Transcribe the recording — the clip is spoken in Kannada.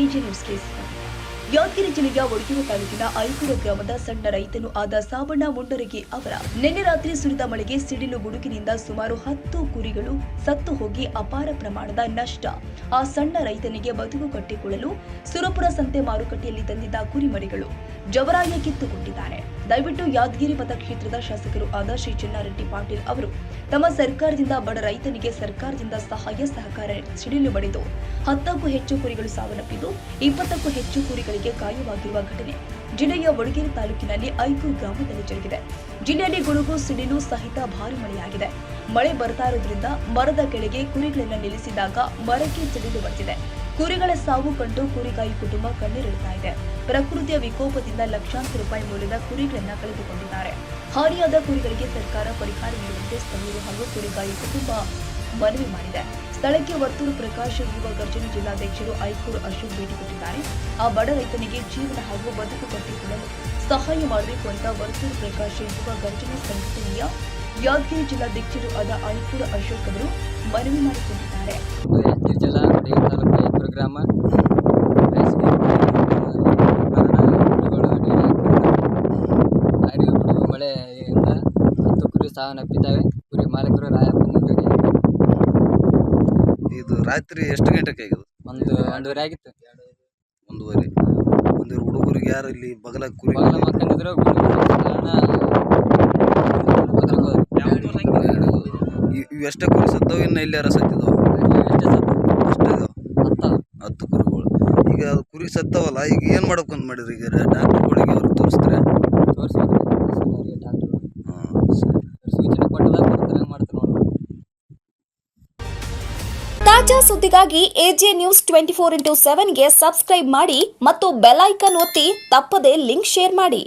ಎಜಿ ನ್ಯೂಸ್ಗೆ ಸ್ವಾಗತ. ಯಾದಗಿರಿ ಜಿಲ್ಲೆಯ ವಡಗೂರು ತಾಲೂಕಿನ ಐಕೂರು ಗ್ರಾಮದ ಸಣ್ಣ ರೈತನು ಆದ ಸಾಬಣ್ಣ ಮುಂಡರಗಿ ಅವರ ನಿನ್ನೆ ರಾತ್ರಿ ಸುರಿದ ಮಳೆಗೆ ಸಿಡಿಲು ಗುಡುಗಿನಿಂದ ಸುಮಾರು 10 ಕುರಿಗಳು ಸತ್ತು ಹೋಗಿ ಅಪಾರ ಪ್ರಮಾಣದ ನಷ್ಟ. ಆ ಸಣ್ಣ ರೈತನಿಗೆ ಬದುಕು ಕಟ್ಟಿಕೊಳ್ಳಲು ಸುರಪುರ ಸಂತೆ ಮಾರುಕಟ್ಟೆಯಲ್ಲಿ ತಂದಿದ್ದ ಕುರಿಮರಿಗಳು ಜವರಾಯ ಕಿತ್ತುಕೊಂಡಿದ್ದಾನೆ. ದಯವಿಟ್ಟು ಯಾದಗಿರಿ ಮತಕ್ಷೇತ್ರದ ಶಾಸಕರು ಆದ ಶ್ರೀ ಚಿನ್ನಾರೆಡ್ಡಿ ಪಾಟೀಲ್ ಅವರು ತಮ್ಮ ಸರ್ಕಾರದಿಂದ ಬಡ ರೈತನಿಗೆ ಸರ್ಕಾರದಿಂದ ಸಹಾಯ ಸಹಕಾರ ಸಿಡಿಲು ಬಡಿದು 10ಕ್ಕೂ ಹೆಚ್ಚು ಕುರಿಗಳು ಸಾವನ್ನಪ್ಪಿದ್ದು 20ಕ್ಕೂ ಹೆಚ್ಚು ಕುರಿಗಳಿಗೆ ಗಾಯವಾಗಿರುವ ಘಟನೆ ಜಿಲ್ಲೆಯ ವಡಗೇರಿ ತಾಲೂಕಿನಲ್ಲಿ ಐಕೂರು ಗ್ರಾಮದಲ್ಲಿ ಜರುಗಿದೆ. ಜಿಲ್ಲೆಯಲ್ಲಿ ಗುಡುಗು ಸಿಡಿಲು ಸಹಿತ ಭಾರಿ ಮಳೆಯಾಗಿದೆ. ಮಳೆ ಬರ್ತಾ ಇರೋದ್ರಿಂದ ಮರದ ಕೆಳಗೆ ಕುರಿಗಳನ್ನ ನಿಲ್ಲಿಸಿದಾಗ ಮರಕ್ಕೆ ಸಿಡಿಲು ಬಡಿದಿದೆ. ಕುರಿಗಳ ಸಾವು ಕಂಡು ಕುರಿಗಾಯಿ ಕುಟುಂಬ ಕಣ್ಣೀರಿಡ್ತಾ ಇದೆ. ಪ್ರಕೃತಿಯ ವಿಕೋಪದಿಂದ ಲಕ್ಷಾಂತರ ರೂಪಾಯಿ ಮೌಲ್ಯದ ಕುರಿಗಳನ್ನ ಕಳೆದುಕೊಂಡಿದ್ದಾರೆ. ಹಾನಿಯಾದ ಕುರಿಗಳಿಗೆ ಸರ್ಕಾರ ಪರಿಹಾರ ನೀಡುವಂತೆ ಸ್ಥಳೀಯರು ಹಾಗೂ ಕುರಿಗಾಯಿ ಕುಟುಂಬ ಮನವಿ ಮಾಡಿದೆ. ಸ್ಥಳಕ್ಕೆ ವರ್ತೂರು ಪ್ರಕಾಶ್ ಯುವ ಗರ್ಜನೆ ಜಿಲ್ಲಾಧ್ಯಕ್ಷರು ಐಕೂರು ಅಶೋಕ್ ಭೇಟಿ ಕೊಟ್ಟಿದ್ದಾರೆ. ಆ ಬಡ ರೈತನಿಗೆ ಜೀವನ ಹಾಗೂ ಬದುಕು ಕಟ್ಟಿಕೊಳ್ಳಲು ಸಹಾಯ ಮಾಡಬೇಕು ಅಂತ ವರ್ತೂರು ಪ್ರಕಾಶ್ ಯುವ ಗರ್ಜನೆ ಸಂಘಟನೆಯ ಯಾದಗಿರಿ ಜಿಲ್ಲಾಧ್ಯಕ್ಷರು ಆದ ಐಕೂರು ಅಶೋಕ್ ಅವರು ಮನವಿ ಮಾಡಿಕೊಂಡಿದ್ದಾರೆ. ಯಾದಗಿರಿ ಜಿಲ್ಲಾ ಐಕೂರು ಗ್ರಾಮ ಮಳೆಯಿಂದ 10 ಕುರಿ ಸಾವನ್ನಪ್ಪಿದ್ದಾವೆ. ಕುರಿ ಮಾಲೀಕರು ಇದು ರಾತ್ರಿ ಎಷ್ಟು ಗಂಟೆಗೆ ಆಗಿದ್ದು? ಒಂದೂವರೆ ಆಗಿತ್ತು. ಒಂದೂವರೆ ಹುಡುಗರಿಗೆ ಯಾರು ಇಲ್ಲಿ ಬಗಲ ಕುರಿ ಮಕ್ಕಂದಿದ್ರು ಇವೆಷ್ಟೇ ಕುರಿ ಸತ್ತವು, ಇನ್ನು ಇಲ್ಲಿ ಯಾರ ಸತ್ತಿದ್ದವು? ಅಷ್ಟೇ 10 ಕುರಿಗಳು. ಈಗ ಅದು ಕುರಿ ಸತ್ತವಲ್ಲ, ಈಗ ಏನು ಮಾಡ್ಬೇಕಂತ ಮಾಡಿದ್ರಿ? ಈಗ ಡಾಕ್ಟರ್ಗಳಿಗೆ ಅವ್ರಿಗೆ ತೋರಿಸ್ತಾರೆ? ಸೂಚನೆ ಕೊಟ್ಟದಾಗ ಮಾಡ್ತಾರೆ ನೋಡಿ. ತಾಜಾ ಸುದ್ದಿಗಾಗಿ ಎಜೆ ನ್ಯೂಸ್ 24x7 ಗೆ ಸಬ್ಸ್ಕ್ರೈಬ್ ಮಾಡಿ ಮತ್ತು ಬೆಲ್ ಐಕಾನ್ ಒತ್ತಿ ತಪ್ಪದೇ ಲಿಂಕ್ ಶೇರ್ ಮಾಡಿ.